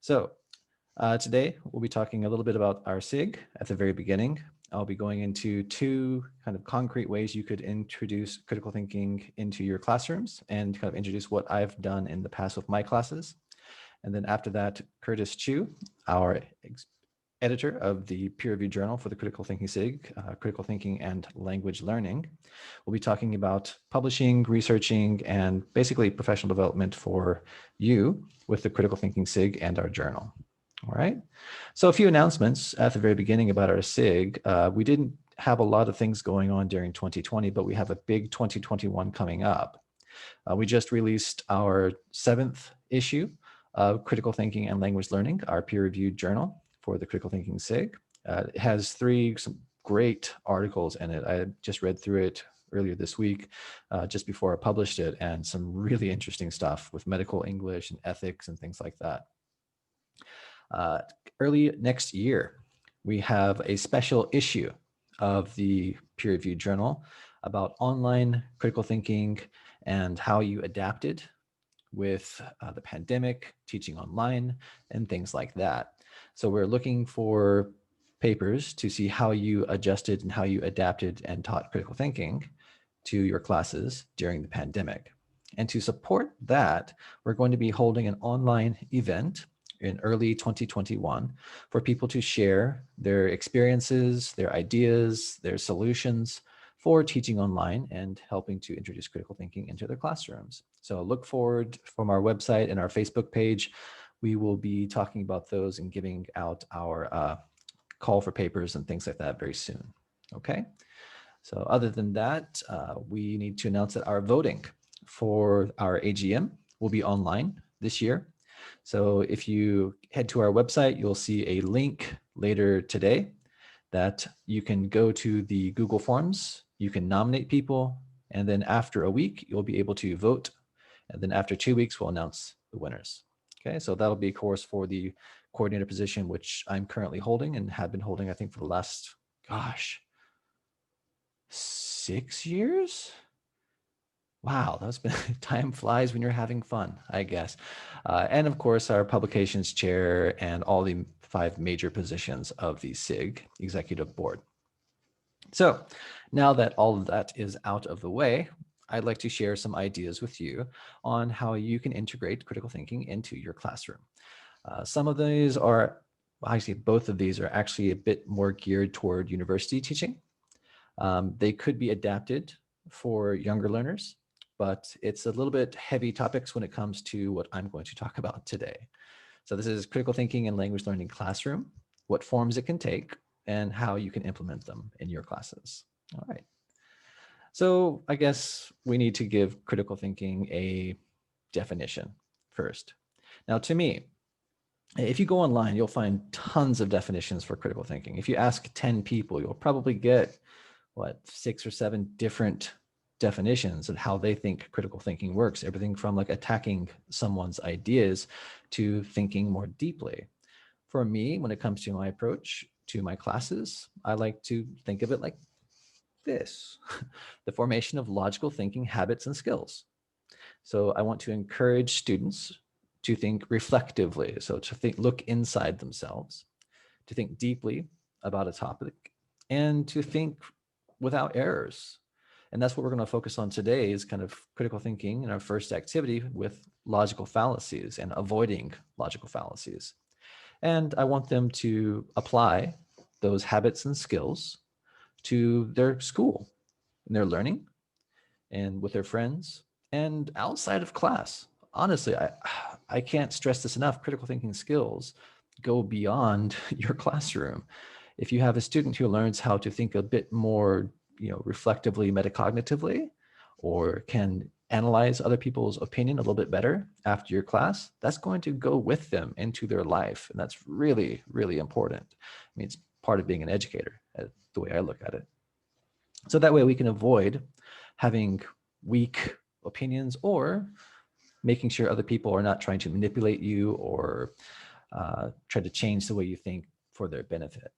So today we'll be talking a little bit about our SIG at the very beginning. I'll be going into two kind of concrete ways you could introduce critical thinking into your classrooms and kind of introduce what I've done in the past with my classes. And then after that, Curtis Chu, our editor of the peer-reviewed journal for the Critical Thinking SIG, Critical Thinking and Language Learning, we'll be talking about publishing, researching, and basically professional development for you with the Critical Thinking SIG and our journal. All right. So a few announcements at the very beginning about our SIG. We didn't have a lot of things going on during 2020, but we have a big 2021 coming up. We just released our 7th issue of Critical Thinking and Language Learning, our peer-reviewed journal for the Critical Thinking SIG. It has some great articles in it. I just read through it earlier this week, just before I published it, and some really interesting stuff with medical English and ethics and things like that. Early next year, we have a special issue of the peer-reviewed journal about online critical thinking and how you adapted with the pandemic, teaching online, and things like that. So we're looking for papers to see how you adjusted and how you adapted and taught critical thinking to your classes during the pandemic. And to support that, we're going to be holding an online event in early 2021 for people to share their experiences, their ideas, their solutions for teaching online and helping to introduce critical thinking into their classrooms. So look forward from our website and our Facebook page. We will be talking about those and giving out our call for papers and things like that very soon. Okay. So other than that, we need to announce that our voting for our AGM will be online this year. So if you head to our website, you'll see a link later today that you can go to the Google Forms, you can nominate people, and then after a week, you'll be able to vote. And then after 2 weeks, we'll announce the winners. Okay, so that'll be, of course, for the coordinator position, which I'm currently holding and have been holding, I think, for the last, 6 years? Wow, that's been, time flies when you're having fun, I guess. And of course, our publications chair and all the 5 major positions of the SIG Executive Board. So now that all of that is out of the way, I'd like to share some ideas with you on how you can integrate critical thinking into your classroom. Some of these are, well, actually, both of these are actually a bit more geared toward university teaching. They could be adapted for younger learners, but it's a little bit heavy topics when it comes to what I'm going to talk about today. So this is critical thinking and language learning classroom, what forms it can take, and how you can implement them in your classes. All right. So I guess we need to give critical thinking a definition first. Now, to me, if you go online, you'll find tons of definitions for critical thinking. If you ask 10 people, you'll probably get, 6 or 7 different definitions of how they think critical thinking works. Everything from like attacking someone's ideas to thinking more deeply. For me, when it comes to my approach to my classes, I like to think of it like this, the formation of logical thinking habits and skills. So I want to encourage students to think reflectively. So to look inside themselves, to think deeply about a topic, and to think without errors. And that's what we're going to focus on today, is kind of critical thinking in our first activity with logical fallacies and avoiding logical fallacies. And I want them to apply those habits and skills to their school and their learning and with their friends and outside of class. Honestly, I can't stress this enough. Critical thinking skills go beyond your classroom. If you have a student who learns how to think a bit more, reflectively, metacognitively, or can analyze other people's opinion a little bit better after your class, that's going to go with them into their life. And that's really, really important. I mean, it's part of being an educator, the way I look at it. So that way we can avoid having weak opinions or making sure other people are not trying to manipulate you or try to change the way you think for their benefit.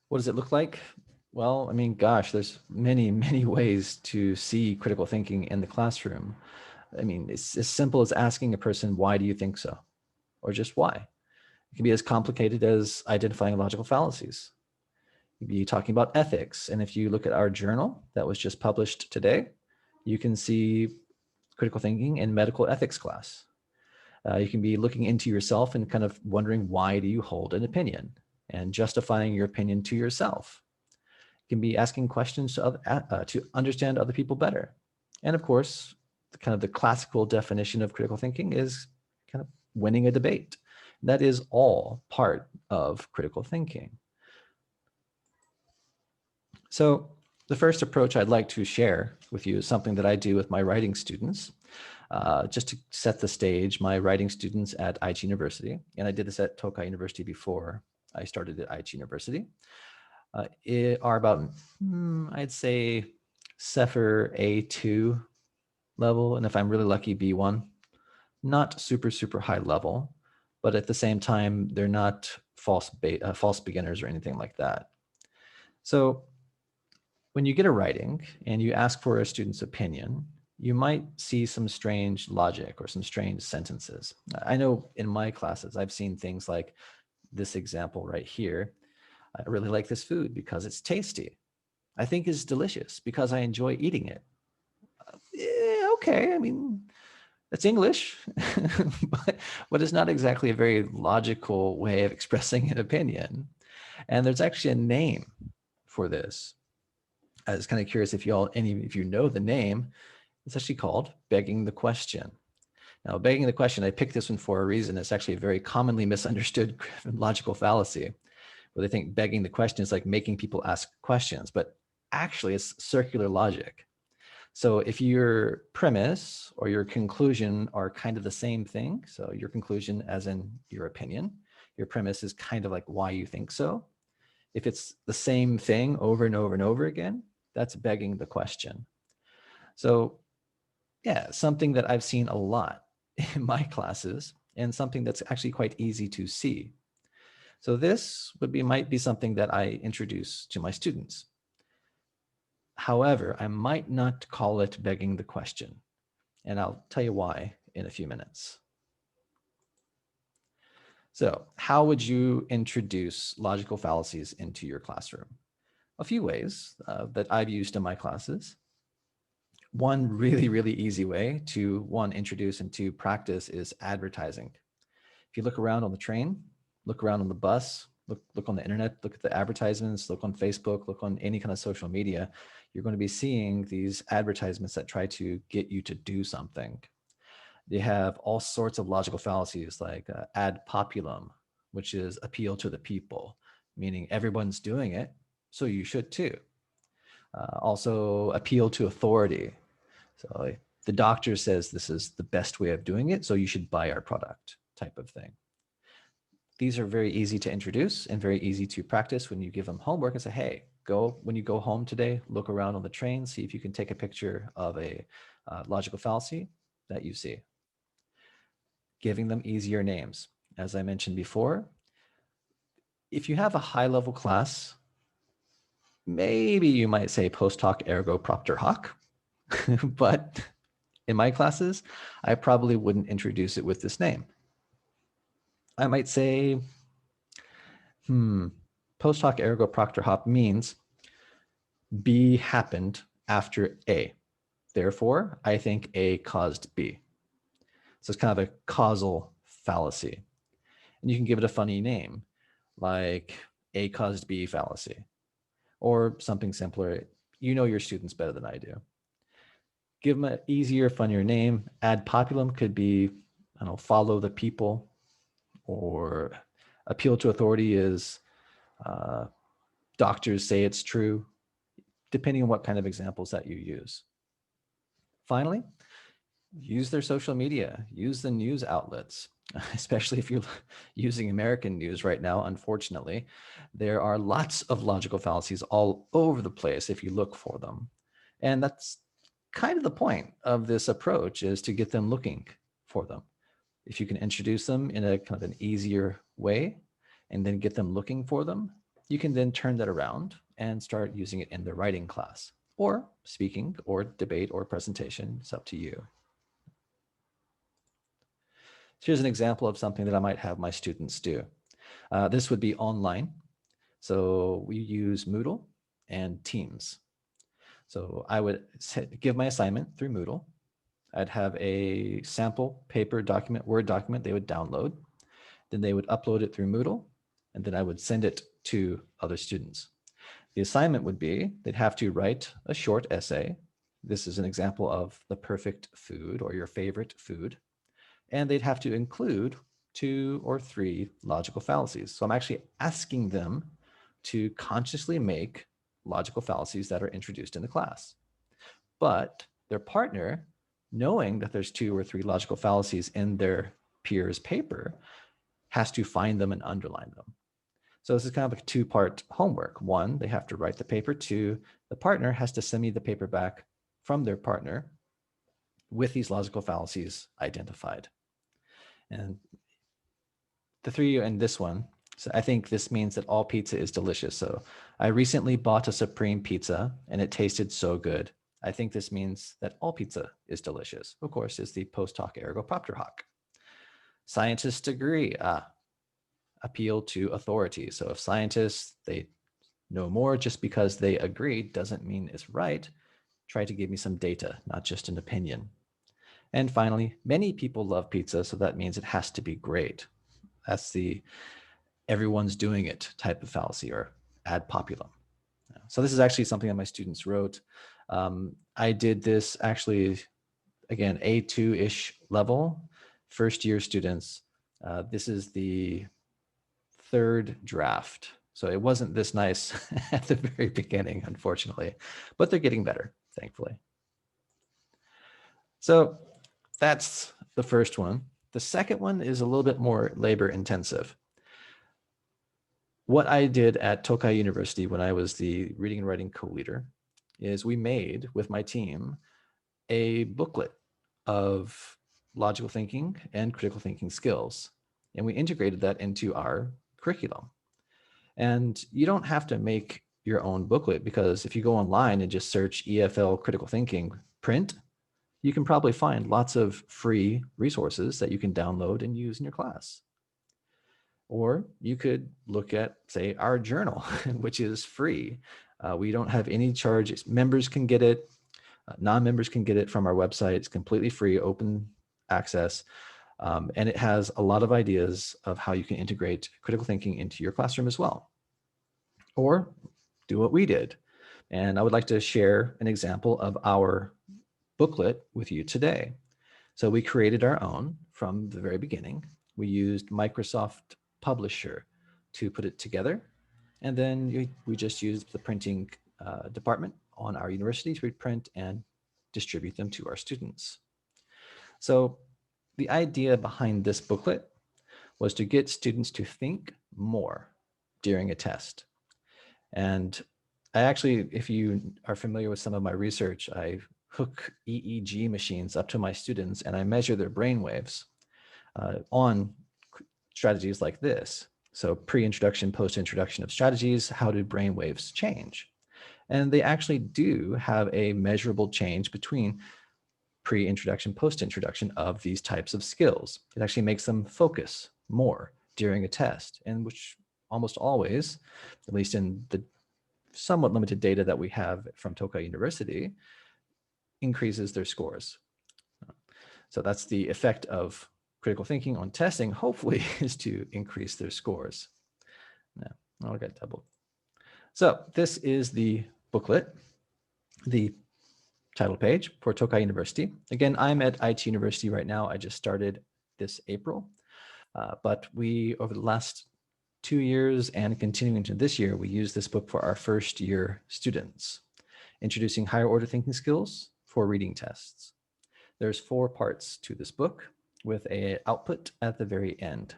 What does it look like? Well, I mean, gosh, there's many, many ways to see critical thinking in the classroom. I mean, it's as simple as asking a person, why do you think so? Or just why. It can be as complicated as identifying logical fallacies. You'd be talking about ethics. And if you look at our journal that was just published today, you can see critical thinking in medical ethics class. You can be looking into yourself and kind of wondering, why do you hold an opinion, and justifying your opinion to yourself. You can be asking questions to understand other people better. And of course, kind of the classical definition of critical thinking is kind of winning a debate. That is all part of critical thinking. So the first approach I'd like to share with you is something that I do with my writing students. Just to set the stage, my writing students at Aichi University, and I did this at Tokai University before I started at Aichi University, are about, I'd say, Cepher A2 level, and if I'm really lucky, B1. Not super, super high level, but at the same time, they're not false beginners or anything like that. So when you get a writing and you ask for a student's opinion, you might see some strange logic or some strange sentences. I know in my classes, I've seen things like this example right here. I really like this food because it's tasty. I think it's delicious because I enjoy eating it. Okay, I mean, that's English, but it's not exactly a very logical way of expressing an opinion. And there's actually a name for this. I was kind of curious if if you know the name. It's actually called begging the question. Now, begging the question, I picked this one for a reason. It's actually a very commonly misunderstood logical fallacy, where they think begging the question is like making people ask questions, but actually it's circular logic. So if your premise or your conclusion are kind of the same thing, so your conclusion as in your opinion, your premise is kind of like why you think so. If it's the same thing over and over and over again, that's begging the question. So yeah, something that I've seen a lot in my classes, and something that's actually quite easy to see. So this might be something that I introduce to my students. However, I might not call it begging the question, and I'll tell you why in a few minutes. So how would you introduce logical fallacies into your classroom? A few ways that I've used in my classes. One really, really easy way to, one, introduce and two, practice is advertising. If you look around on the train, look around on the bus, look on the internet, look at the advertisements, look on Facebook, look on any kind of social media, you're going to be seeing these advertisements that try to get you to do something. They have all sorts of logical fallacies like ad populum, which is appeal to the people, meaning everyone's doing it, so you should too. Also appeal to authority. So the doctor says this is the best way of doing it, so you should buy our product, type of thing. These are very easy to introduce and very easy to practice when you give them homework and say, hey, when you go home today, look around on the train, see if you can take a picture of a logical fallacy that you see. Giving them easier names. As I mentioned before, if you have a high-level class, maybe you might say post hoc ergo propter hoc, but in my classes, I probably wouldn't introduce it with this name. I might say, post hoc ergo propter hoc means B happened after A. Therefore, I think A caused B. So it's kind of a causal fallacy. And you can give it a funny name, like A caused B fallacy, or something simpler. You know your students better than I do. Give them an easier, funnier name. Ad populum could be, I don't know, follow the people, or appeal to authority is doctors say it's true, depending on what kind of examples that you use. Finally, use their social media, use the news outlets, especially if you're using American news right now. Unfortunately, there are lots of logical fallacies all over the place if you look for them. And that's kind of the point of this approach, is to get them looking for them. If you can introduce them in a kind of an easier way and then get them looking for them, you can then turn that around and start using it in the writing class or speaking or debate or presentation. It's up to you. here's an example of something that I might have my students do. This would be online. So we use Moodle and Teams. So I would give my assignment through Moodle. I'd have a sample paper document, Word document they would download. Then they would upload it through Moodle, and then I would send it to other students. The assignment would be they'd have to write a short essay. This is an example of the perfect food or your favorite food. And they'd have to include 2 or 3 logical fallacies. So I'm actually asking them to consciously make logical fallacies that are introduced in the class. But their partner, knowing that there's 2 or 3 logical fallacies in their peer's paper, has to find them and underline them. So this is kind of like a 2-part homework. 1, they have to write the paper. 2, the partner has to send me the paper back from their partner with these logical fallacies identified. And the 3 in this one, so I think this means that all pizza is delicious. So I recently bought a Supreme pizza and it tasted so good. I think this means that all pizza is delicious. Of course, is the post hoc ergo propter hoc. Scientists agree. Appeal to authority. So if scientists, they know more just because they agree doesn't mean it's right. Try to give me some data, not just an opinion. And finally, many people love pizza, so that means it has to be great. That's the everyone's doing it type of fallacy, or ad populum. So this is actually something that my students wrote. I did this actually, again, A2-ish level, first year students. This is the 3rd draft. So it wasn't this nice at the very beginning, unfortunately, but they're getting better, thankfully. So that's the first one. The second one is a little bit more labor intensive. What I did at Tokai University when I was the reading and writing co-leader is we made, with my team, a booklet of logical thinking and critical thinking skills. And we integrated that into our curriculum. And you don't have to make your own booklet, because if you go online and just search EFL critical thinking print, you can probably find lots of free resources that you can download and use in your class. Or you could look at, say, our journal, which is free. We don't have any charges. Members can get it. Non-members can get it from our website. It's completely free, open access. And it has a lot of ideas of how you can integrate critical thinking into your classroom as well. Or do what we did. And I would like to share an example of our booklet with you today. So we created our own from the very beginning. We used Microsoft Publisher to put it together. And then we just used the printing department on our university to print and distribute them to our students. So the idea behind this booklet was to get students to think more during a test. And I actually, if you are familiar with some of my research, I hook EEG machines up to my students and I measure their brain waves on strategies like this. So pre-introduction, post-introduction of strategies, how do brain waves change? And they actually do have a measurable change between pre-introduction, post-introduction of these types of skills. It actually makes them focus more during a test, and which almost always, at least in the somewhat limited data that we have from Tokai University, increases their scores. So that's the effect of critical thinking on testing, hopefully, is to increase their scores. Now, I'll get double. So this is the booklet, the title page for Tokai University. Again, I'm at IT University right now. I just started this April, but we, over the last 2 years and continuing into this year, we use this book for our first year students, introducing higher order thinking skills for reading tests. There's 4 parts to this book with an output at the very end.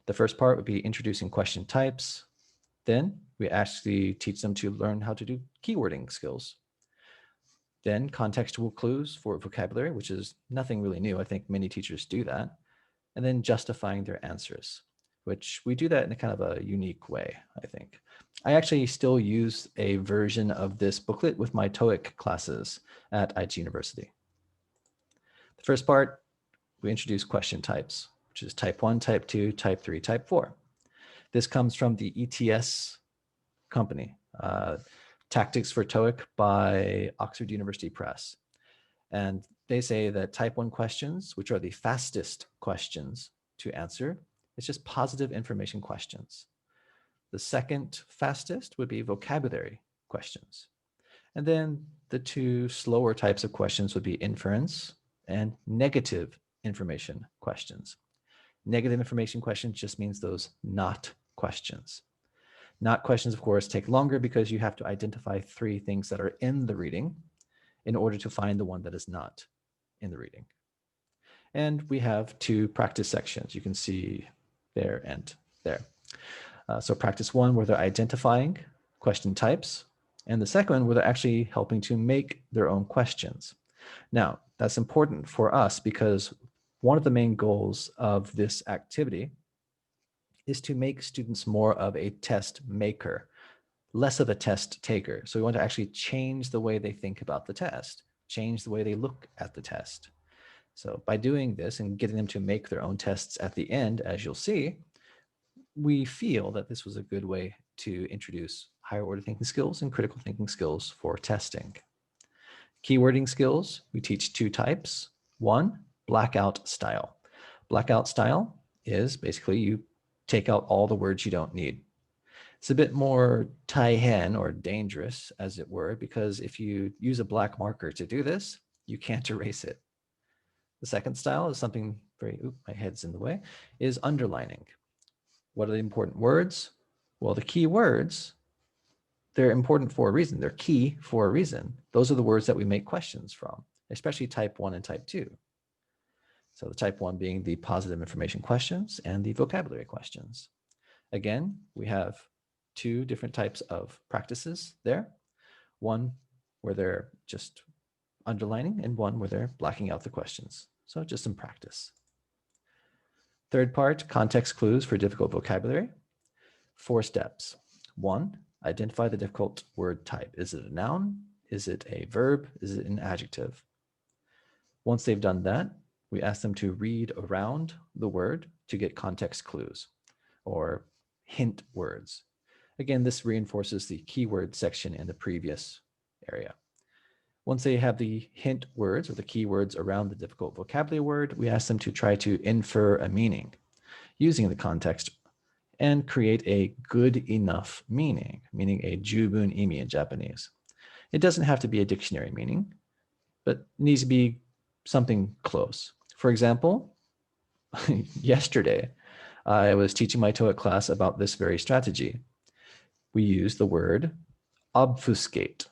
The first part would be introducing question types. Then we actually teach them to learn how to do keywording skills. Then contextual clues for vocabulary, which is nothing really new. I think many teachers do that. And then justifying their answers, which we do that in a kind of a unique way, I think. I actually still use a version of this booklet with my TOEIC classes at IT University. The first part, we introduce question types. which is type 1, type 2, type 3, type 4. This comes from the ETS company, Tactics for TOEIC by Oxford University Press. And they say that type 1 questions, which are the fastest questions to answer, it's just positive information questions. The second fastest would be vocabulary questions. And then the two slower types of questions would be inference and negative information questions. Negative information questions just means those not questions. Not questions, of course, take longer because you have to identify 3 things that are in the reading in order to find the one that is not in the reading. And we have 2 practice sections. You can see there and there. So practice 1, where they're identifying question types, and the second one, where they're actually helping to make their own questions. Now, that's important for us because one of the main goals of this activity is to make students more of a test maker, less of a test taker. So we want to actually change the way they think about the test, change the way they look at the test. So by doing this and getting them to make their own tests at the end, as you'll see, we feel that this was a good way to introduce higher order thinking skills and critical thinking skills for testing. Keywording skills, we teach 2 types. 1, blackout style. Blackout style is basically you take out all the words you don't need. It's a bit more tie-hen or dangerous, as it were, because if you use a black marker to do this, you can't erase it. The second style is something very, my head's in the way, is underlining. What are the important words? Well, the key words, they're important for a reason. They're key for a reason. Those are the words that we make questions from, especially type 1 and type 2. So the type 1 being the positive information questions and the vocabulary questions. Again, we have 2 different types of practices there. One where they're just underlining and one where they're blacking out the questions. So just some practice. Third part, context clues for difficult vocabulary. 4 steps. 1, identify the difficult word type. Is it a noun? Is it a verb? Is it an adjective? Once they've done that, we ask them to read around the word to get context clues or hint words. Again, this reinforces the keyword section in the previous area. Once they have the hint words or the keywords around the difficult vocabulary word, we ask them to try to infer a meaning using the context and create a good enough meaning, meaning a jubun imi in Japanese. It doesn't have to be a dictionary meaning, but needs to be something close. For example, yesterday, I was teaching my TOEIC class about this very strategy. We used the word obfuscate.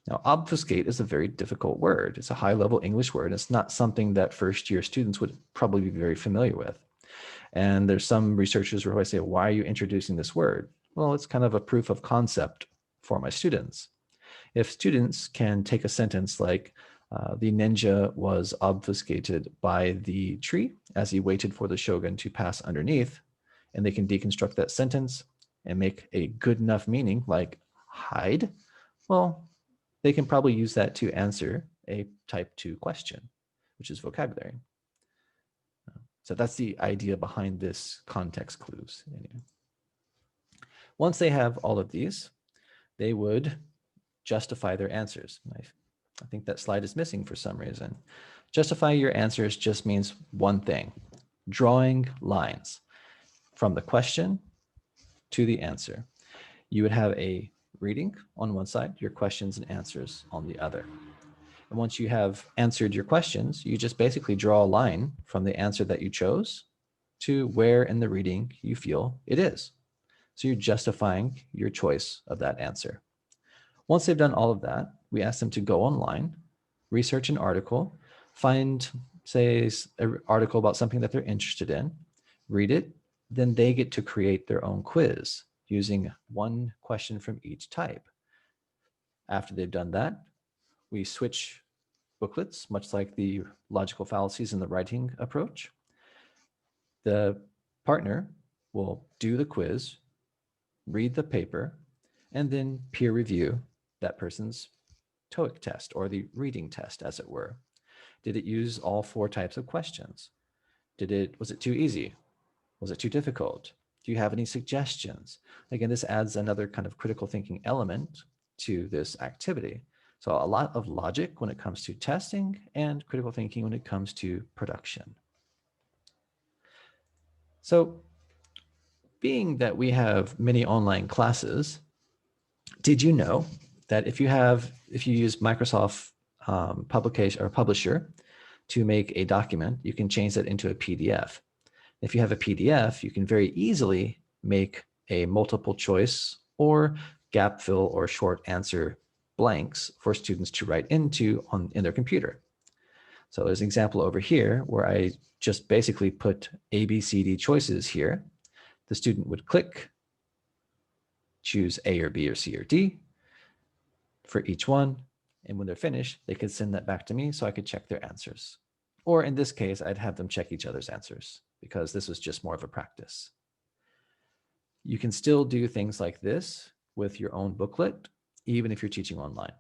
Now, obfuscate is a very difficult word. It's a high-level English word. It's not something that first-year students would probably be very familiar with. And there's some researchers who always say, why are you introducing this word? Well, it's kind of a proof of concept for my students. If students can take a sentence like, the ninja was obfuscated by the tree as he waited for the shogun to pass underneath, and they can deconstruct that sentence and make a good enough meaning like hide, well, they can probably use that to answer a type 2 question, which is vocabulary. So that's the idea behind this context clues. Once they have all of these, they would justify their answers. I think that slide is missing for some reason. Justify your answers just means one thing, drawing lines from the question to the answer. You would have a reading on one side, your questions and answers on the other. And once you have answered your questions, you just basically draw a line from the answer that you chose to where in the reading you feel it is. So you're justifying your choice of that answer. Once they've done all of that, we ask them to go online, research an article, find, say, an article about something that they're interested in, read it, then they get to create their own quiz using one question from each type. After they've done that, we switch booklets, much like the logical fallacies in the writing approach. The partner will do the quiz, read the paper, and then peer review that person's TOEIC test or the reading test, as it were. Did it use all 4 types of questions? Was it too easy? Was it too difficult? Do you have any suggestions? Again, this adds another kind of critical thinking element to this activity. So a lot of logic when it comes to testing and critical thinking when it comes to production. So being that we have many online classes, did you know that if you use Microsoft publication or publisher to make a document, you can change that into a PDF. If you have a PDF, you can very easily make a multiple choice or gap fill or short answer blanks for students to write into in their computer. So there's an example over here where I just basically put A, B, C, D choices here. The student would click, choose A or B or C or D for each one. And when they're finished, they could send that back to me so I could check their answers. Or in this case, I'd have them check each other's answers because this was just more of a practice. You can still do things like this with your own booklet, even if you're teaching online.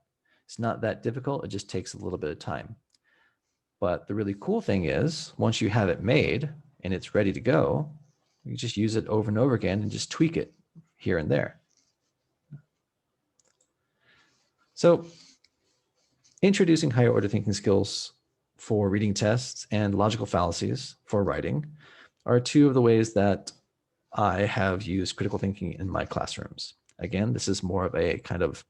It's not that difficult. It just takes a little bit of time. But the really cool thing is once you have it made and it's ready to go, you just use it over and over again and just tweak it here and there. So introducing higher order thinking skills for reading tests and logical fallacies for writing are two of the ways that I have used critical thinking in my classrooms. Again, this is more of a kind of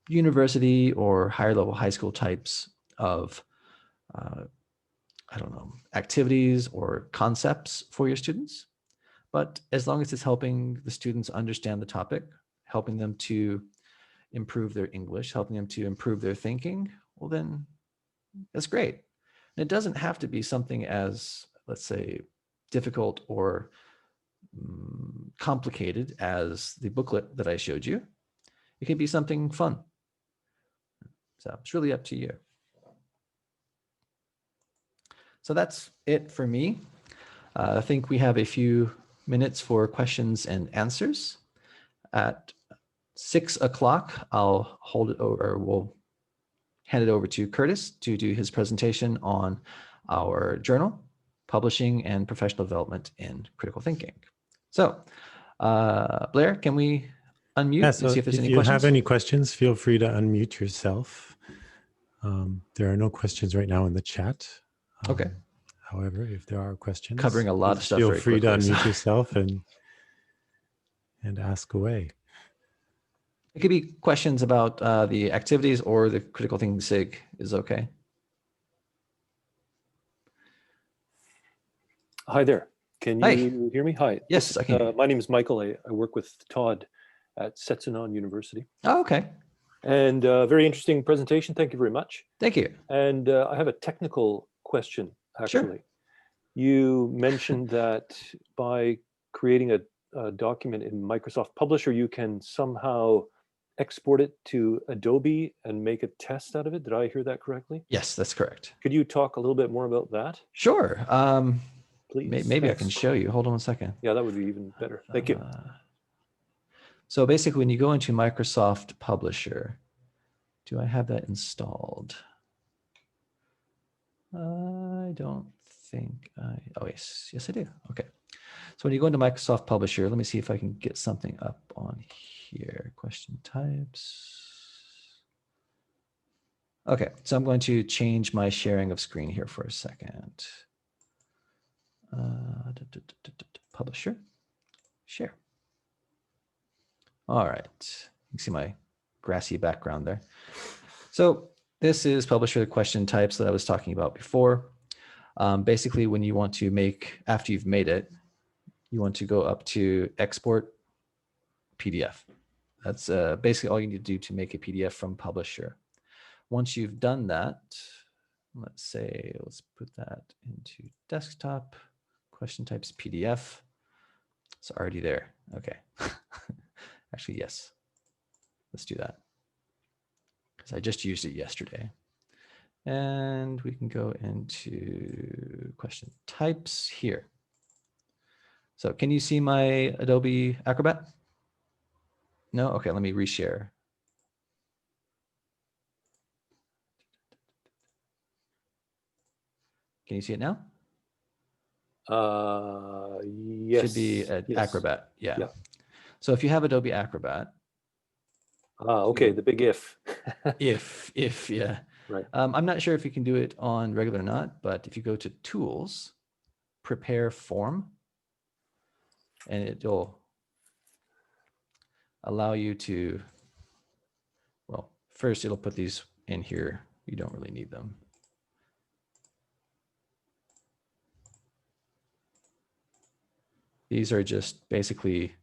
university or higher level high school types of, I don't know, activities or concepts for your students. But as long as it's helping the students understand the topic, helping them to improve their English, helping them to improve their thinking, well, then that's great. And it doesn't have to be something as, let's say, difficult or complicated as the booklet that I showed you. It can be something fun. So it's really up to you. So that's it for me. I think we have a few minutes for questions and answers. At 6 o'clock, I'll hold it over, or we'll hand it over to Curtis to do his presentation on our journal, publishing and professional development in critical thinking. So Blair, can we unmute and see if there's any questions? If you have any questions, feel free to unmute yourself. There are no questions right now in the chat. Okay. However, if there are questions, covering a lot of stuff, feel free to unmute yourself and ask away. It could be questions about the activities or the critical thinking SIG is okay. Hi there. Can you hear me? Hi. Yes, I can. My name is Michael. I work with Todd at Setsunon University. Oh, okay. And very interesting presentation. Thank you very much. Thank you. And I have a technical question, actually. Sure. You mentioned that by creating a document in Microsoft Publisher, you can somehow export it to Adobe and make a test out of it. Did I hear that correctly? Yes, that's correct. Could you talk a little bit more about that? Sure. Please. Maybe I can show you. Hold on a second. Yeah, that would be even better. Thank you. So basically, when you go into Microsoft Publisher, do I have that installed? I don't think oh yes, I do. Okay. So when you go into Microsoft Publisher, let me see if I can get something up on here. Question types. Okay, so I'm going to change my sharing of screen here for a second. Publisher, share. All right, you can see my grassy background there. So this is Publisher question types that I was talking about before. Basically, when you want to make, after you've made it, you want to go up to Export PDF. That's basically all you need to do to make a PDF from Publisher. Once you've done that, let's put that into desktop, question types PDF. It's already there. Okay. Actually, yes. Let's do that, because I just used it yesterday. And we can go into question types here. So can you see my Adobe Acrobat? No? Okay, let me reshare. Can you see it now? Yes. Should be yes. Acrobat. Yeah. Yeah. So if you have Adobe Acrobat. Okay, the big if. if, yeah. Right. I'm not sure if you can do it on regular or not, but if you go to Tools, Prepare Form, and it'll allow you to, well, first it'll put these in here. You don't really need them. These are just basically,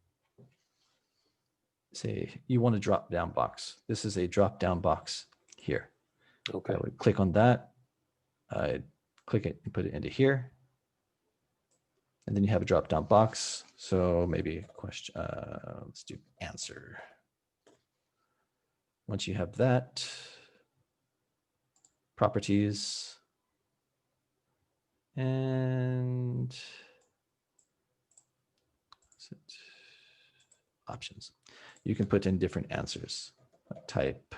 say you want a drop down box. This is a drop down box here. Okay. I would click on that. I'd click it and put it into here. And then you have a drop down box. So maybe a question, let's do answer. Once you have that, properties, and options. You can put in different answers. Type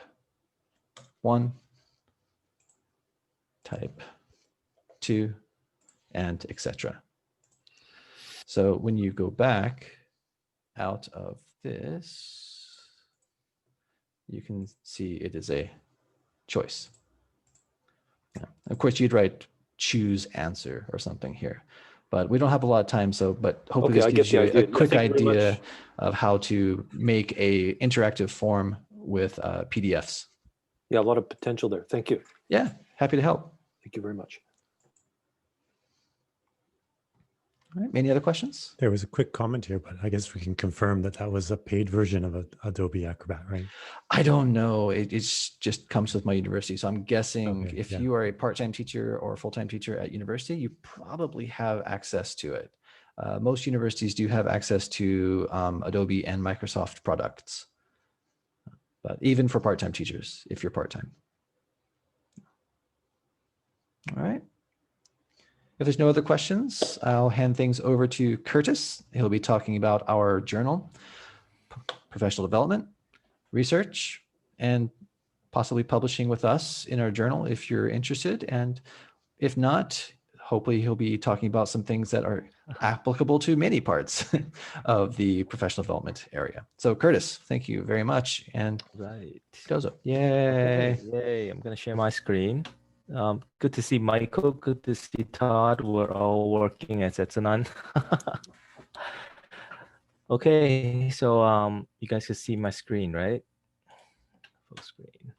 1, type 2, and etc. So when you go back out of this, you can see it is a choice. Yeah. Of course, you'd write choose answer or something here, but we don't have a lot of time. So, but hopefully Okay, this gives you a quick thank you very idea much. of how to make a interactive form with PDFs. Yeah, a lot of potential there. Thank you. Yeah, happy to help. Thank you very much. All right, any other questions? There was a quick comment here, but I guess we can confirm that that was a paid version of Adobe Acrobat, right? I don't know. It just comes with my university. So I'm guessing Okay, if yeah. you are a part-time teacher or a full-time teacher at university, you probably have access to it. Most universities do have access to Adobe and Microsoft products, but even for part-time teachers, if you're part-time. All right. If there's no other questions, I'll hand things over to Curtis. He'll be talking about our journal, professional development, research, and possibly publishing with us in our journal if you're interested. And if not, hopefully he'll be talking about some things that are applicable to many parts of the professional development area. So Curtis, thank you very much. And right. Dozo. Yay. Yay. I'm going to share my screen. Good to see Michael. Good to see Todd. We're all working at Setsunan. Okay, so you guys can see my screen, right? Full screen.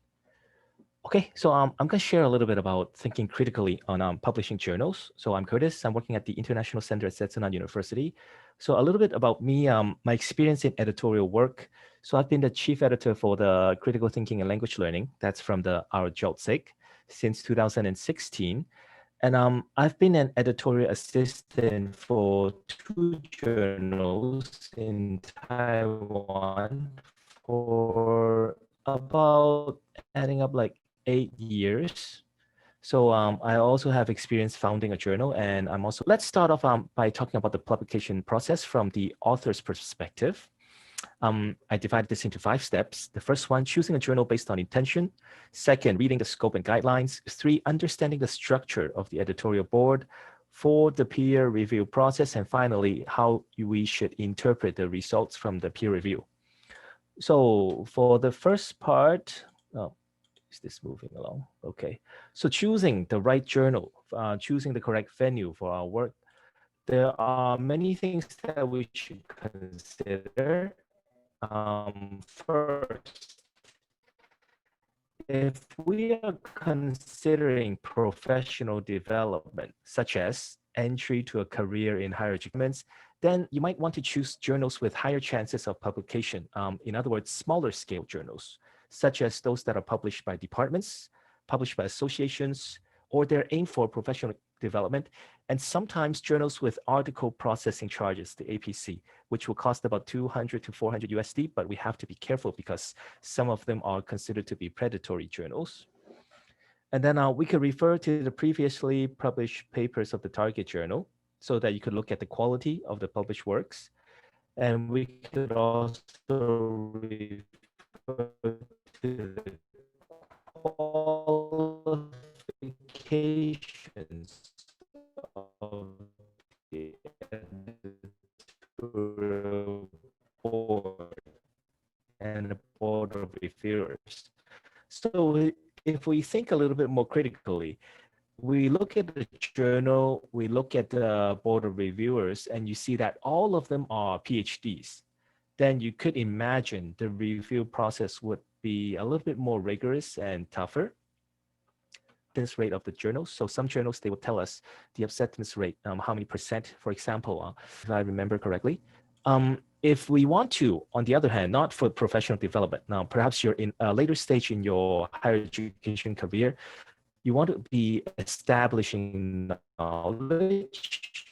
Okay, so I'm going to share a little bit about thinking critically on publishing journals. So I'm Curtis. I'm working at the International Center at Setsunan University. So a little bit about me, my experience in editorial work. So I've been the chief editor for the Critical Thinking and Language Learning. That's from our JALT SIG since 2016. And I've been an editorial assistant for 2 journals in Taiwan for about adding up like 8 years. So I also have experience founding a journal, and I'm also, let's start off by talking about the publication process from the author's perspective. I divided this into 5 steps. The first one, choosing a journal based on intention. Second, reading the scope and guidelines. 3, understanding the structure of the editorial board. 4, the peer review process. And finally, how we should interpret the results from the peer review. So for the first part, is this moving along? Okay. So choosing the right journal, choosing the correct venue for our work. There are many things that we should consider. First, if we are considering professional development, such as entry to a career in higher education, then you might want to choose journals with higher chances of publication. In other words, smaller scale journals, such as those that are published by departments, published by associations, or they're aimed for professional development, and sometimes journals with article processing charges, the APC, which will cost about 200 to 400 USD, but we have to be careful because some of them are considered to be predatory journals. And then we could refer to the previously published papers of the target journal so that you could look at the quality of the published works. And we could also refer to the qualifications of the editorial board and the board of reviewers. So if we think a little bit more critically, we look at the journal, we look at the board of reviewers, and you see that all of them are PhDs. Then you could imagine the review process would be a little bit more rigorous and tougher. Acceptance rate of the journals. So some journals, they will tell us the acceptance rate, how many percent, for example, if I remember correctly. If we want to, on the other hand, not for professional development, now perhaps you're in a later stage in your higher education career, you want to be establishing knowledge,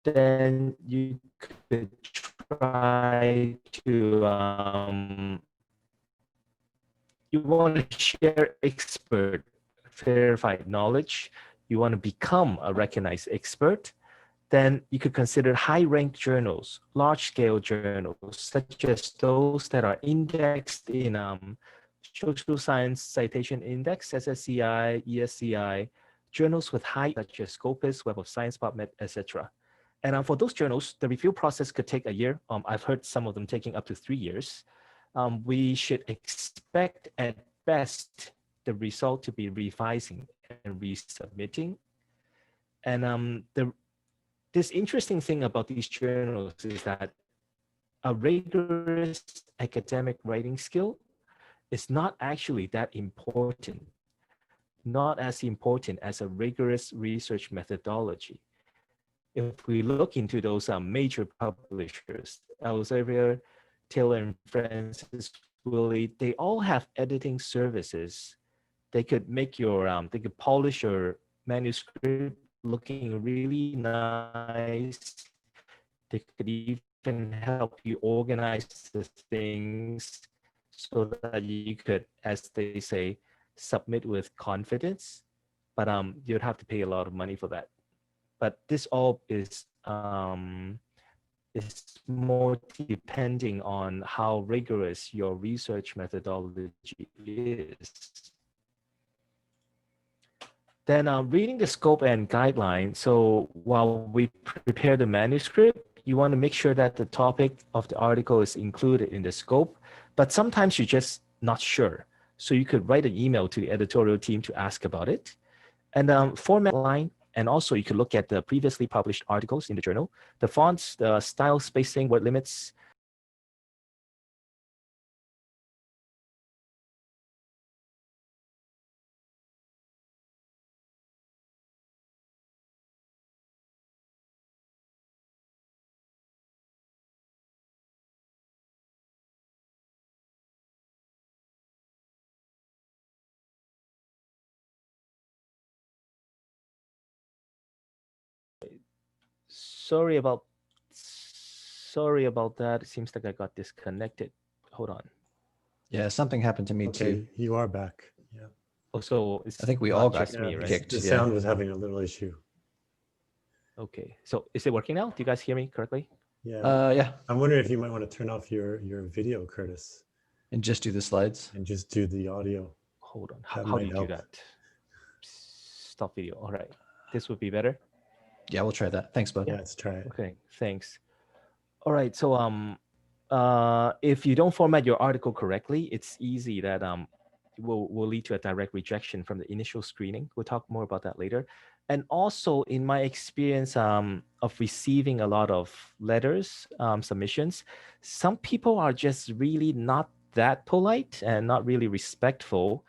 then you could try to, you want to share expert verified knowledge, you want to become a recognized expert, then you could consider high-ranked journals, large-scale journals, such as those that are indexed in Social Science Citation Index, SSCI, ESCI, journals with high, such as Scopus, Web of Science, PubMed, etc. And for those journals, the review process could take a year. I've heard some of them taking up to 3 years. We should expect at best the result to be revising and resubmitting. And this interesting thing about these journals is that a rigorous academic writing skill is not actually that important, not as important as a rigorous research methodology. If we look into those major publishers, Elsevier, Taylor and Francis Wiley, they all have editing services. They could make your, they could polish your manuscript looking really nice. They could even help you organize the things so that you could, as they say, submit with confidence. But you'd have to pay a lot of money for that. But this all is more depending on how rigorous your research methodology is. Then reading the scope and guideline. So while we prepare the manuscript, you want to make sure that the topic of the article is included in the scope, but sometimes you're just not sure. So you could write an email to the editorial team to ask about it. And format line, and also you could look at the previously published articles in the journal, the fonts, the style spacing, word limits. Sorry about that. It seems like I got disconnected. Hold on. Yeah, something happened to me too. You are back. Yeah. Oh, so it's I think we not all got just me, right? kicked. The sound was having a little issue. Okay, so is it working now? Do you guys hear me correctly? Yeah. Yeah. I'm wondering if you might want to turn off your video, Curtis, And just do the slides. and just do the audio. Hold on. That How do might you help. do that? Stop video. All right. This would be better. Yeah, we'll try that. Thanks, bud. Yeah, let's try it. Okay, thanks. All right, so if you don't format your article correctly, it's easy that will lead to a direct rejection from the initial screening. We'll talk more about that later. And also, in my experience of receiving a lot of letters, submissions, some people are just really not that polite and not really respectful.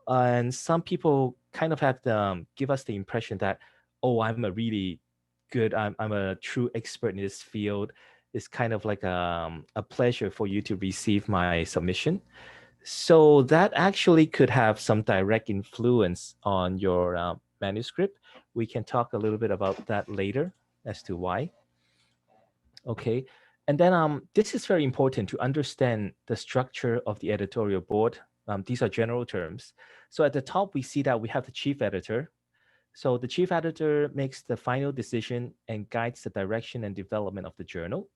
And some people kind of have to give us the impression that, oh, I'm a really good, I'm a true expert in this field. It's kind of like a pleasure for you to receive my submission. So that actually could have some direct influence on your manuscript. We can talk a little bit about that later as to why. Okay, and then this is very important to understand the structure of the editorial board. These are general terms. So at the top, we see that we have the chief editor. So the chief editor makes the final decision and guides the direction and development of the journal.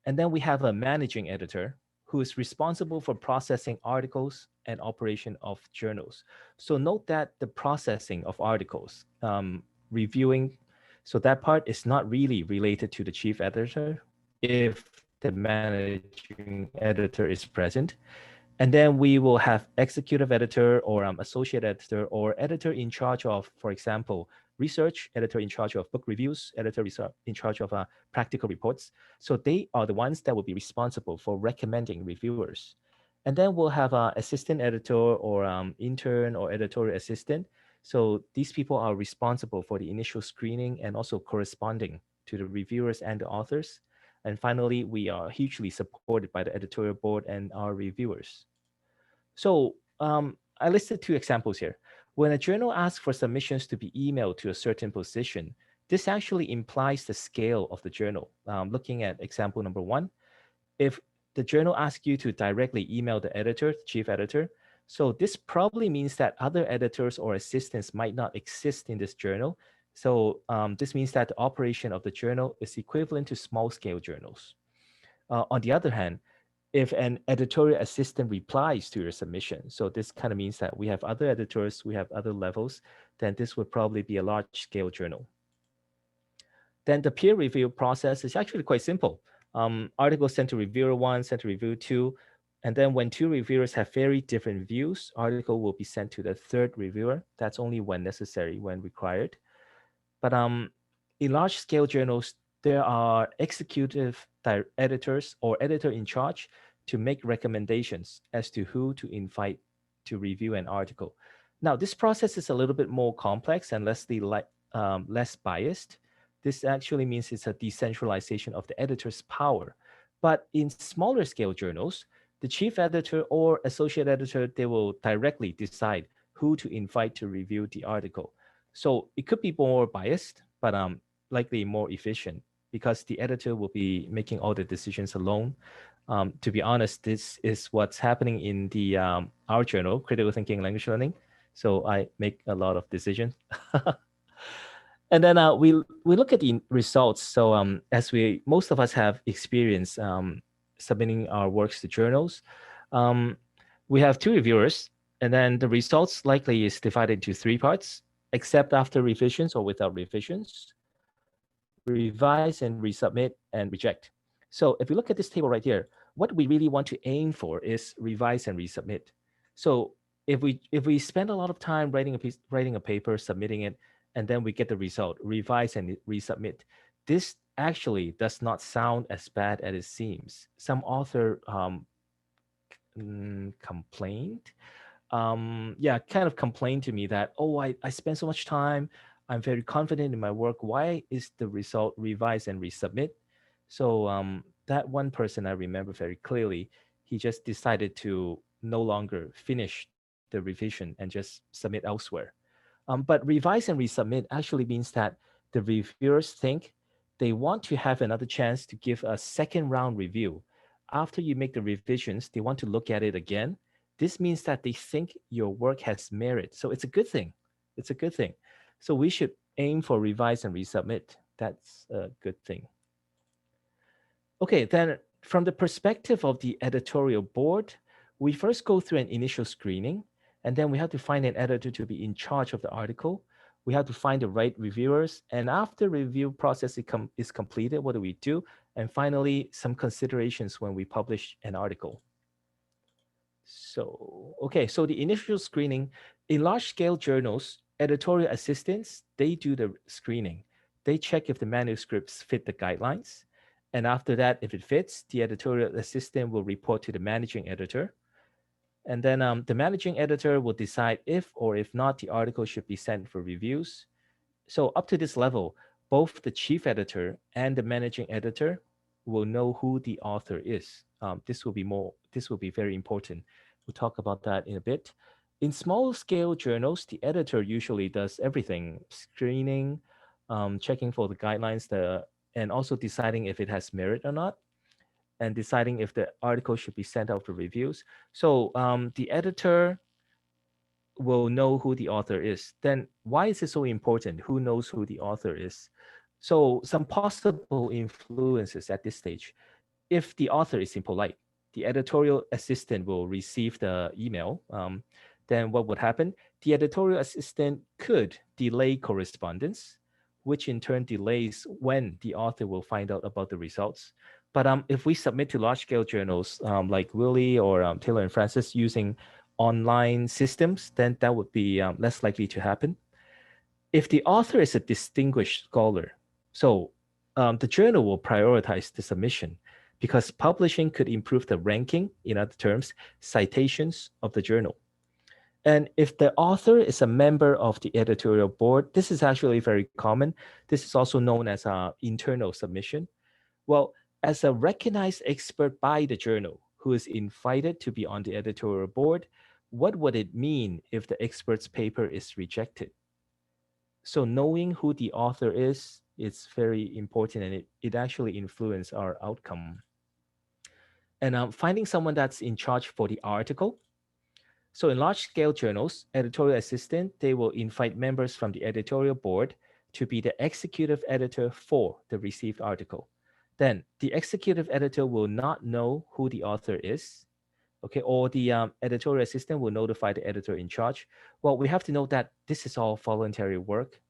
And then we have a managing editor. who is responsible for processing articles and operation of journals. So note that the processing of articles, reviewing, so that part is not really related to the chief editor if the managing editor is present. And then we will have executive editor or associate editor or editor in charge of, for example, research, editor in charge of book reviews, editor in charge of practical reports. So they are the ones that will be responsible for recommending reviewers. And then we'll have an assistant editor or intern or editorial assistant. So these people are responsible for the initial screening and also corresponding to the reviewers and the authors. And finally, we are hugely supported by the editorial board and our reviewers. So I listed 2 examples here. When a journal asks for submissions to be emailed to a certain position, this actually implies the scale of the journal. Looking at example number 1, if the journal asks you to directly email the editor, the chief editor, so this probably means that other editors or assistants might not exist in this journal. So this means that the operation of the journal is equivalent to small-scale journals. On the other hand, if an editorial assistant replies to your submission, so this kind of means that we have other editors, we have other levels, then this would probably be a large-scale journal. Then the peer review process is actually quite simple. Articles sent to reviewer 1, sent to reviewer 2, and then when 2 reviewers have very different views, article will be sent to the 3rd reviewer. That's only when necessary, when required. But in large-scale journals, there are executive editors or editor in charge to make recommendations as to who to invite to review an article. Now, this process is a little bit more complex and less biased. This actually means it's a decentralization of the editor's power. But in smaller scale journals, the chief editor or associate editor, they will directly decide who to invite to review the article. So it could be more biased, but likely more efficient because the editor will be making all the decisions alone. To be honest, this is what's happening in the our journal, Critical Thinking Language Learning. So I make a lot of decisions. And then we look at the results. So as most of us have experience submitting our works to journals, we have 2 reviewers, and then the results likely is divided into 3 parts: accept after revisions or without revisions, revise and resubmit, and reject. So if you look at this table right here, what we really want to aim for is revise and resubmit. So if we spend a lot of time writing a paper, submitting it, and then we get the result, revise and resubmit, this actually does not sound as bad as it seems. Some author complained. Kind of complained to me that, oh, I spent so much time, I'm very confident in my work, why is the result revise and resubmit? So that one person I remember very clearly, he just decided to no longer finish the revision and just submit elsewhere. But revise and resubmit actually means that the reviewers think they want to have another chance to give a second round review. After you make the revisions, they want to look at it again. This means that they think your work has merit. So it's a good thing. It's a good thing. So we should aim for revise and resubmit. That's a good thing. Okay, then from the perspective of the editorial board, we first go through an initial screening, and then we have to find an editor to be in charge of the article. We have to find the right reviewers. And after review process is completed, what do we do? And finally, some considerations when we publish an article. So, okay, so the initial screening, in large-scale journals, editorial assistants, they do the screening. They check if the manuscripts fit the guidelines. And after that, if it fits, the editorial assistant will report to the managing editor. And then the managing editor will decide if or if not the article should be sent for reviews. So up to this level, both the chief editor and the managing editor will know who the author is. This will be very important. We'll talk about that in a bit. In small scale journals, the editor usually does everything: screening, checking for the guidelines, and also deciding if it has merit or not, and deciding if the article should be sent out for reviews. So the editor will know who the author is. Then why is it so important? Who knows who the author is? So some possible influences at this stage. If the author is impolite, the editorial assistant will receive the email. Then what would happen? The editorial assistant could delay correspondence, which in turn delays when the author will find out about the results. But if we submit to large-scale journals like Willie or Taylor and Francis using online systems, then that would be less likely to happen. If the author is a distinguished scholar, so the journal will prioritize the submission because publishing could improve the ranking, in other terms, citations of the journal. And if the author is a member of the editorial board, this is actually very common. This is also known as an internal submission. Well, as a recognized expert by the journal who is invited to be on the editorial board, what would it mean if the expert's paper is rejected? So knowing who the author is very important, and it actually influences our outcome. And finding someone that's in charge for the article. So in large-scale journals, editorial assistant, they will invite members from the editorial board to be the executive editor for the received article. Then the executive editor will not know who the author is, okay, or the editorial assistant will notify the editor in charge. Well, we have to note that this is all voluntary work,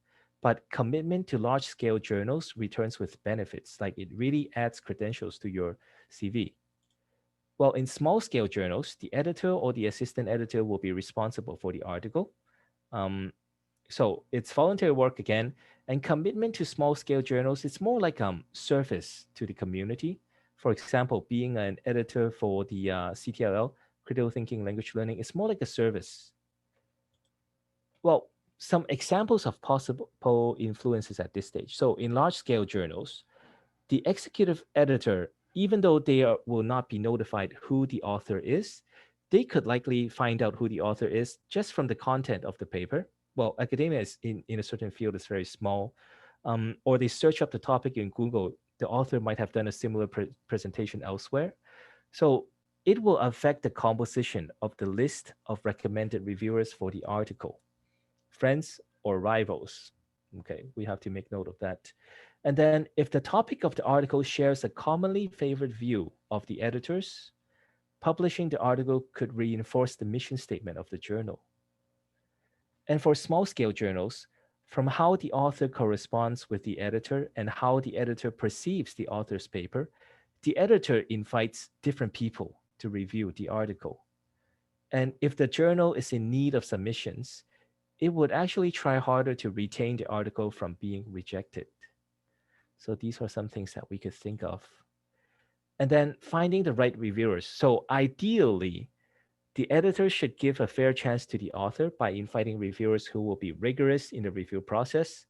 but commitment to large-scale journals returns with benefits, like it really adds credentials to your CV. Well, in small-scale journals, the editor or the assistant editor will be responsible for the article. So it's voluntary work again, and commitment to small-scale journals, it's more like service to the community. For example, being an editor for the CTLL, Critical Thinking Language Learning, it's more like a service. Well, some examples of possible influences at this stage. So in large-scale journals, the executive editor, even though they will not be notified who the author is, they could likely find out who the author is just from the content of the paper. Well, academia is in a certain field is very small, or they search up the topic in Google. The author might have done a similar presentation elsewhere. So it will affect the composition of the list of recommended reviewers for the article. Friends or rivals. Okay, we have to make note of that. And then if the topic of the article shares a commonly favored view of the editors, publishing the article could reinforce the mission statement of the journal. And for small-scale journals, from how the author corresponds with the editor and how the editor perceives the author's paper, the editor invites different people to review the article. And if the journal is in need of submissions, it would actually try harder to retain the article from being rejected. So these are some things that we could think of. And then finding the right reviewers. So ideally, the editor should give a fair chance to the author by inviting reviewers who will be rigorous in the review process.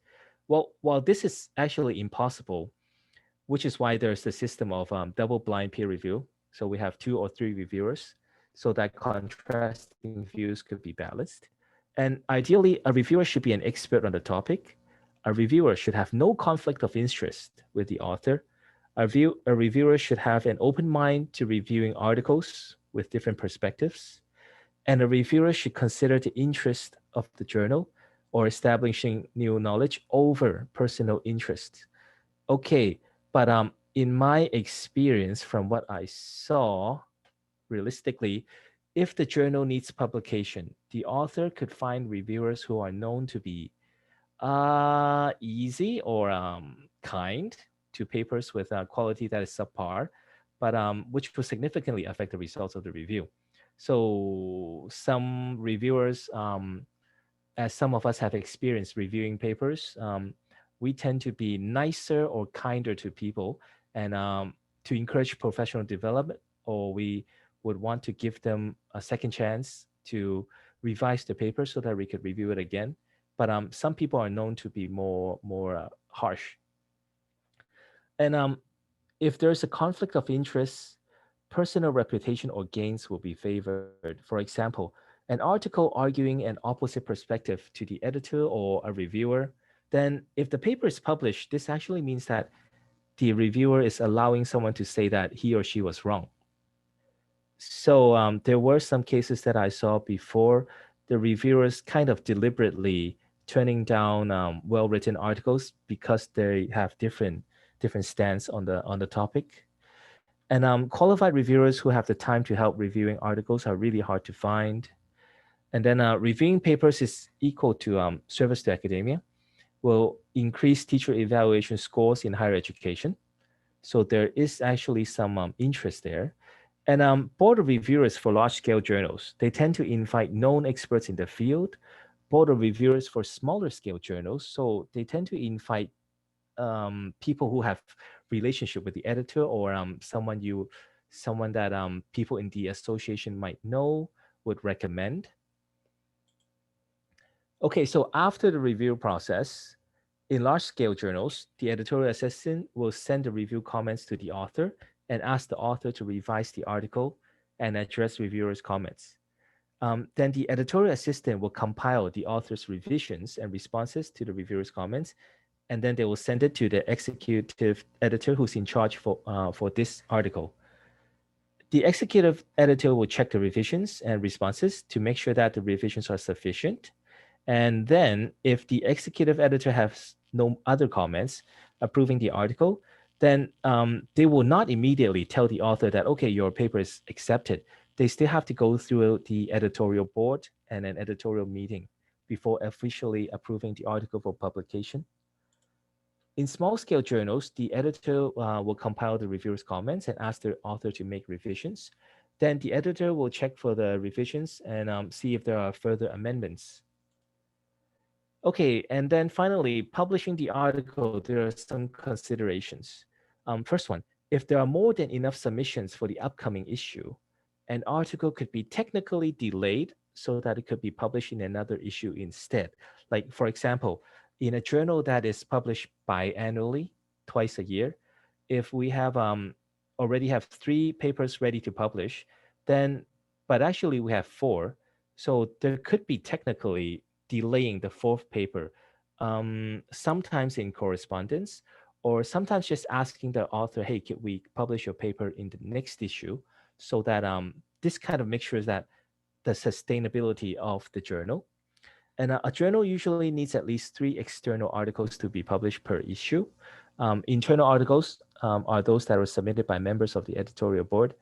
Well, while this is actually impossible, which is why there's the system of double-blind peer review. So we have 2 or 3 reviewers so that contrasting views could be balanced. And ideally, a reviewer should be an expert on the topic. A reviewer should have no conflict of interest with the author. A reviewer should have an open mind to reviewing articles with different perspectives. And a reviewer should consider the interest of the journal or establishing new knowledge over personal interest. Okay, but in my experience, from what I saw, realistically, if the journal needs publication, the author could find reviewers who are known to be easy or kind to papers with quality that is subpar, but which will significantly affect the results of the review. So some reviewers, as some of us have experienced reviewing papers, we tend to be nicer or kinder to people and to encourage professional development, or we would want to give them a second chance to revise the paper so that we could review it again. But some people are known to be more harsh. And if there's a conflict of interest, personal reputation or gains will be favored. For example, an article arguing an opposite perspective to the editor or a reviewer, then if the paper is published, this actually means that the reviewer is allowing someone to say that he or she was wrong. So there were some cases that I saw before, the reviewers kind of deliberately turning down well-written articles because they have different stance on the topic. And qualified reviewers who have the time to help reviewing articles are really hard to find. And then reviewing papers is equal to service to academia, will increase teacher evaluation scores in higher education. So there is actually some interest there. And board of reviewers for large-scale journals, they tend to invite known experts in the field. Board of reviewers for smaller scale journals, so they tend to invite people who have relationship with the editor, or someone that people in the association might know, would recommend. Okay, so after the review process, in large-scale journals, the editorial assistant will send the review comments to the author and ask the author to revise the article and address reviewers' comments. Then the editorial assistant will compile the author's revisions and responses to the reviewers' comments, and then they will send it to the executive editor who's in charge for this article. The executive editor will check the revisions and responses to make sure that the revisions are sufficient. And then if the executive editor has no other comments approving the article, then they will not immediately tell the author that, okay, your paper is accepted. They still have to go through the editorial board and an editorial meeting before officially approving the article for publication. In small-scale journals, the editor will compile the reviewer's comments and ask the author to make revisions. Then the editor will check for the revisions and see if there are further amendments. Okay, and then finally, publishing the article, there are some considerations. First one, if there are more than enough submissions for the upcoming issue, an article could be technically delayed so that it could be published in another issue instead. Like, for example, in a journal that is published biannually, twice a year, if we have already have 3 papers ready to publish, then, but actually we have 4, so there could be technically delaying the 4th paper, sometimes in correspondence, or sometimes just asking the author, hey, can we publish your paper in the next issue, so that this kind of makes sure that the sustainability of the journal. And a journal usually needs at least 3 external articles to be published per issue. Internal articles are those that are submitted by members of the editorial board.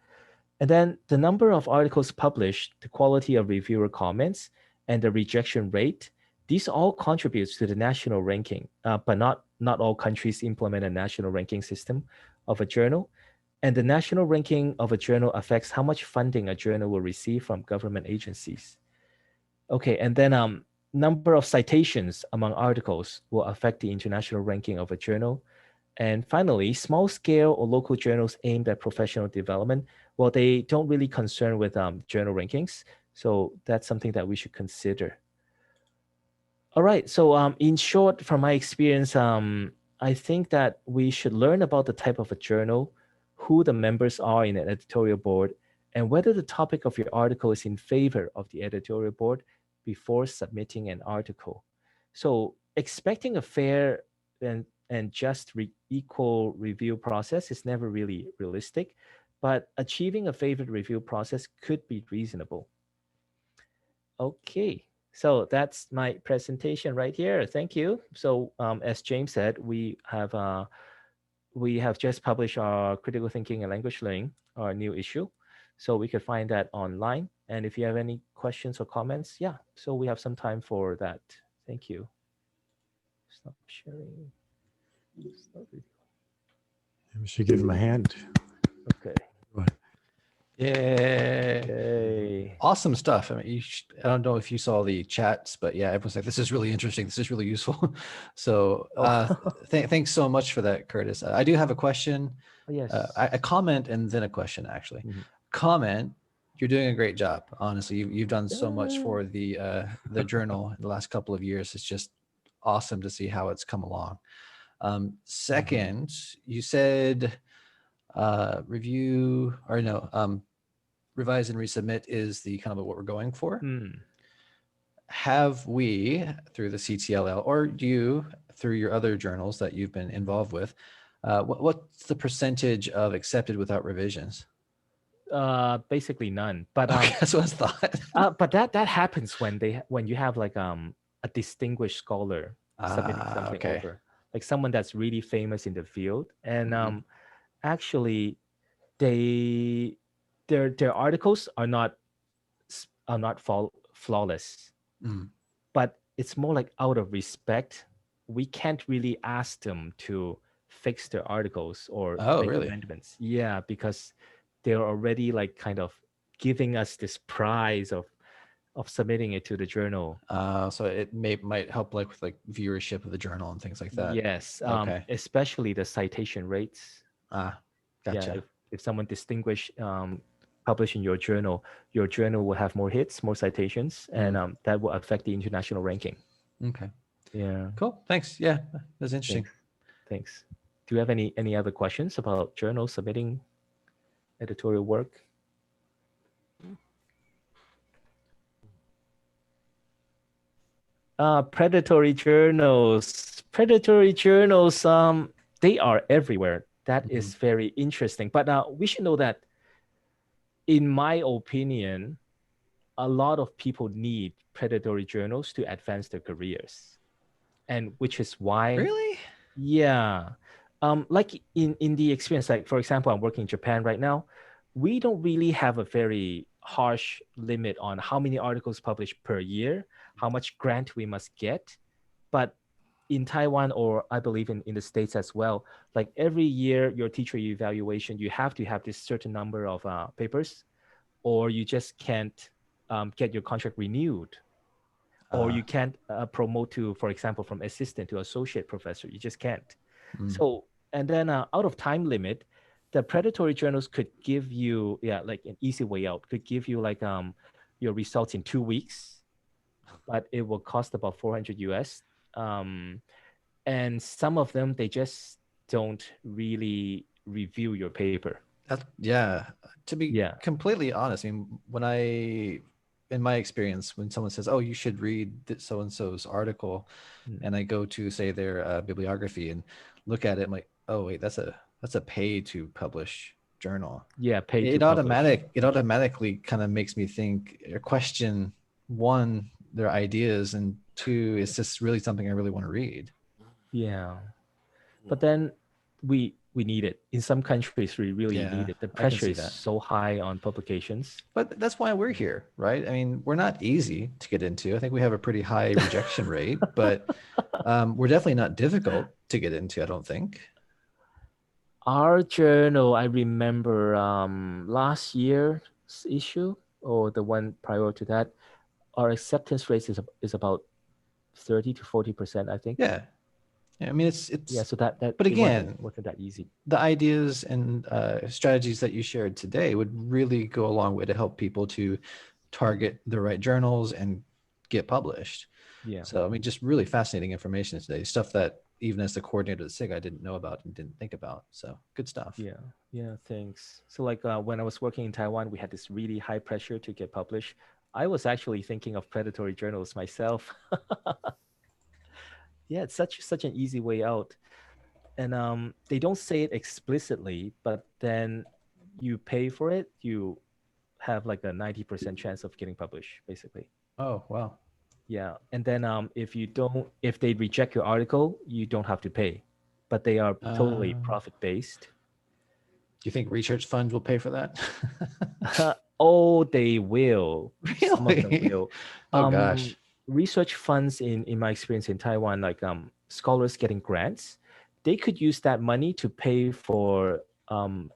And then the number of articles published, the quality of reviewer comments, and the rejection rate, these all contributes to the national ranking, but not all countries implement a national ranking system of a journal. And the national ranking of a journal affects how much funding a journal will receive from government agencies. Okay, and then number of citations among articles will affect the international ranking of a journal. And finally, small scale or local journals aimed at professional development, well, they don't really concern with journal rankings. So that's something that we should consider. All right, so in short, from my experience, I think that we should learn about the type of a journal, who the members are in an editorial board, and whether the topic of your article is in favor of the editorial board before submitting an article. So expecting a fair and just equal review process is never really realistic, but achieving a favored review process could be reasonable. Okay, so that's my presentation right here. Thank you. So as James said, we have just published our Critical Thinking and Language Learning, our new issue. So we could find that online. And if you have any questions or comments, yeah, so we have some time for that. Thank you. Stop sharing. Stop video. We should give him a hand. Okay. Yay. Awesome stuff. I mean, I don't know if you saw the chats, but yeah, everyone's like, this is really interesting. This is really useful. So thanks so much for that, Curtis. I do have a question. Oh, yes. A comment and then a question, actually. Mm-hmm. Comment, you're doing a great job. Honestly, you've done so much for the journal in the last couple of years. It's just awesome to see how it's come along. Second, you said review or no, revise and resubmit is the kind of what we're going for. Have we, through the CTLL, or you through your other journals that you've been involved with, what's the percentage of accepted without revisions? Basically none. But okay, that's what I thought. But that happens when you have like a distinguished scholar submitting something over, like someone that's really famous in the field, and actually their articles are not flawless, Mm. but it's more like out of respect. We can't really ask them to fix their articles or Oh, make really? amendments. Yeah, because they're already like kind of giving us this prize of submitting it to the journal. So it might help like with like viewership of the journal and things like that. Yes, Okay. especially the citation rates. Ah, Yeah, gotcha. if someone publish in your journal will have more hits, more citations, and that will affect the international ranking. Okay. Yeah. Cool. Thanks. Yeah, that's interesting. Thanks. Do you have any other questions about journals submitting editorial work? Predatory journals. They are everywhere. That is very interesting. But we should know that, in my opinion, a lot of people need predatory journals to advance their careers, and which is why. Really? Yeah. Like in the experience, like for example, I'm working in Japan right now. We don't really have a very harsh limit on how many articles published per year, how much grant we must get. But in Taiwan, or I believe in the States as well, like every year, your teacher evaluation, you have to have this certain number of papers, or you just can't get your contract renewed. Or you can't promote to, for example, from assistant to associate professor. You just can't. So, and then out of time limit, the predatory journals could give you, like an easy way out, could give you like your results in 2 weeks, but it will cost about 400 US. And some of them, they just don't really review your paper. Yeah. To be completely honest, I mean, in my experience, when someone says, "Oh, you should read so and so's article," and I go to say their bibliography and look at it, I'm like, "Oh, wait, that's a pay to publish journal." Yeah, pay to It publish. automatically kind of makes me think or question, one, their ideas, and two, is this really something I really want to read? Yeah, but then we need it. In some countries, we really need it. The pressure is so high on publications. But that's why we're here, right? I mean, we're not easy to get into. I think we have a pretty high rejection rate, but we're definitely not difficult to get into, I don't think. Our journal, I remember last year's issue, or the one prior to that, our acceptance rate is about 30 to 40%, I think. Yeah. I mean, it's so that but again, wasn't that easy. The ideas and strategies that you shared today would really go a long way to help people to target the right journals and get published. Yeah. So, I mean, just really fascinating information today, stuff that even as the coordinator of the SIG, I didn't know about and didn't think about. So good stuff. Yeah, thanks. So like when I was working in Taiwan, we had this really high pressure to get published. I was actually thinking of predatory journals myself. Yeah, it's such an easy way out. And they don't say it explicitly, but then you pay for it, you have like a 90% chance of getting published, basically. Oh, wow. Yeah. And then if they reject your article, you don't have to pay, but they are totally profit-based. Do you think research funds will pay for that? Oh, they will. Really? Some of them will. Oh, gosh. Research funds, in my experience in Taiwan, like scholars getting grants, they could use that money to pay for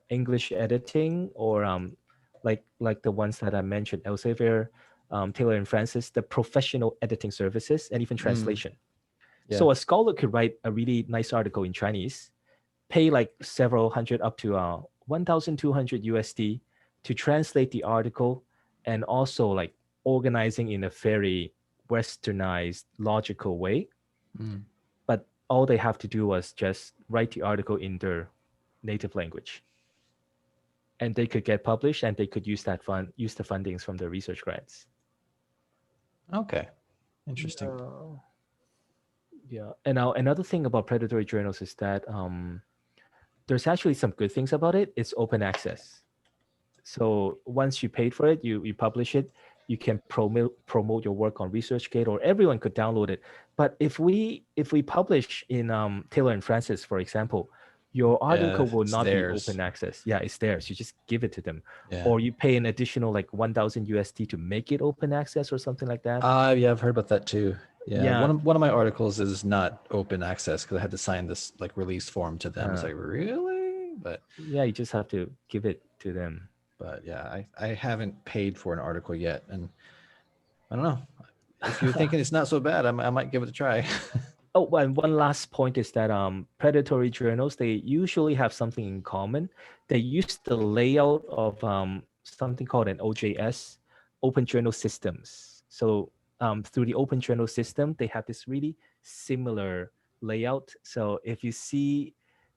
English editing, or like the ones that I mentioned, Elsevier, Taylor and Francis, the professional editing services, and even translation. Yeah. So a scholar could write a really nice article in Chinese, pay like several hundred, up to 1,200 USD to translate the article, and also like organizing in a very westernized, logical way. But all they have to do was just write the article in their native language, and they could get published, and they could use the fundings from the research grants. Okay, interesting. Yeah, and now another thing about predatory journals is that there's actually some good things about it. It's open access. So once you paid for it, you publish it, you can promote your work on ResearchGate, or everyone could download it. But if we publish in Taylor and Francis, for example, your article will it's not be theirs. open access. Yeah, it's theirs. You just give it to them. Yeah. Or you pay an additional like 1,000 USD to make it open access or something like that. Yeah, I've heard about that too. Yeah, Yeah. one of my articles is not open access because I had to sign this like release form to them. It's like, really? But yeah, you just have to give it to them. But yeah, I haven't paid for an article yet, and I don't know. If you're thinking it's not so bad, I might give it a try. Oh, and one last point is that predatory journals, they usually have something in common. They use the layout of something called an OJS, Open Journal Systems. So through the Open Journal system, they have this really similar layout. So if you see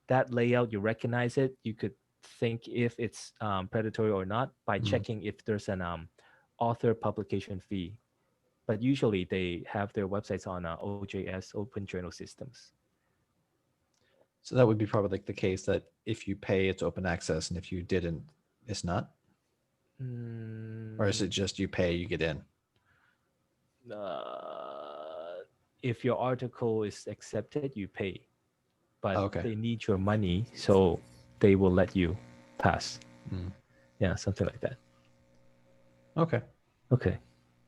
that layout, you recognize it, you could think if it's predatory or not by checking if there's an author publication fee. But usually they have their websites on OJS, Open Journal Systems. So that would be probably like the case that if you pay, it's open access, and if you didn't, it's not? Or is it just you pay, you get in? If your article is accepted, you pay. But Okay. they need your money, so they will let you pass. Yeah, something like that. Okay. Okay.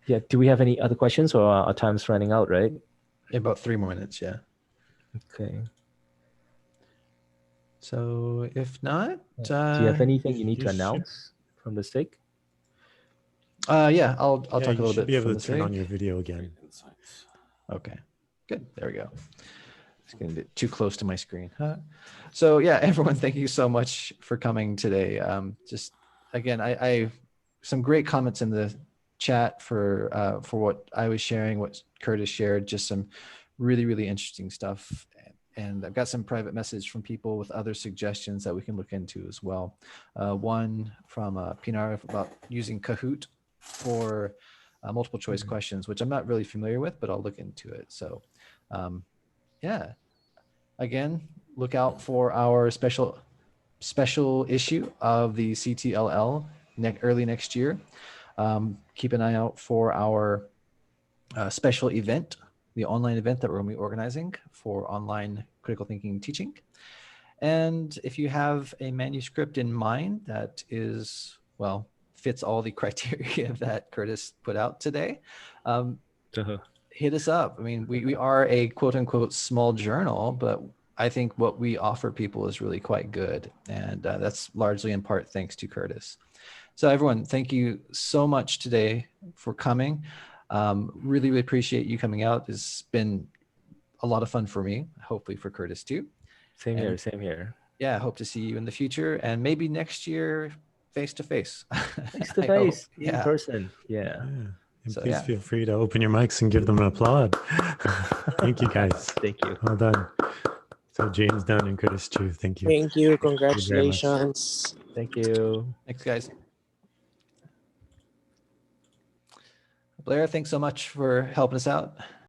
Yeah, do we have any other questions, or our time's running out, right? About 3 more minutes, yeah. Okay. So if not, Do you have anything you need to announce from the SIG? Yeah, I'll talk a you little should bit be able from to the turn SIG. on your video again. Okay, good. There we go. It's getting a bit too close to my screen. So yeah, everyone, thank you so much for coming today. Just again, I some great comments in the chat for what I was sharing, what Curtis shared, just some really, really interesting stuff. And I've got some private message from people with other suggestions that we can look into as well. One from Pinar about using Kahoot for multiple choice questions, which I'm not really familiar with, but I'll look into it. So yeah, again, look out for our special issue of the CTLL early next year. Keep an eye out for our special event, the online event that we're going to be organizing for online critical thinking teaching. And if you have a manuscript in mind that is, well, fits all the criteria that Curtis put out today, hit us up. I mean, we are a quote unquote small journal, but I think what we offer people is really quite good. And that's largely in part thanks to Curtis. So everyone, thank you so much today for coming. Really, really appreciate you coming out. It's been a lot of fun for me, hopefully for Curtis too. Same here. Yeah, I hope to see you in the future and maybe next year face to face. Face to face, in yeah. person. Yeah. And So, please yeah. feel free to open your mics and give them an applaud. Thank you, guys. Thank you. Well done. So James Dunn and Curtis Chu, thank you. Thank you. very much. Congratulations. Thank you. Thanks, guys. Blair, thanks so much for helping us out.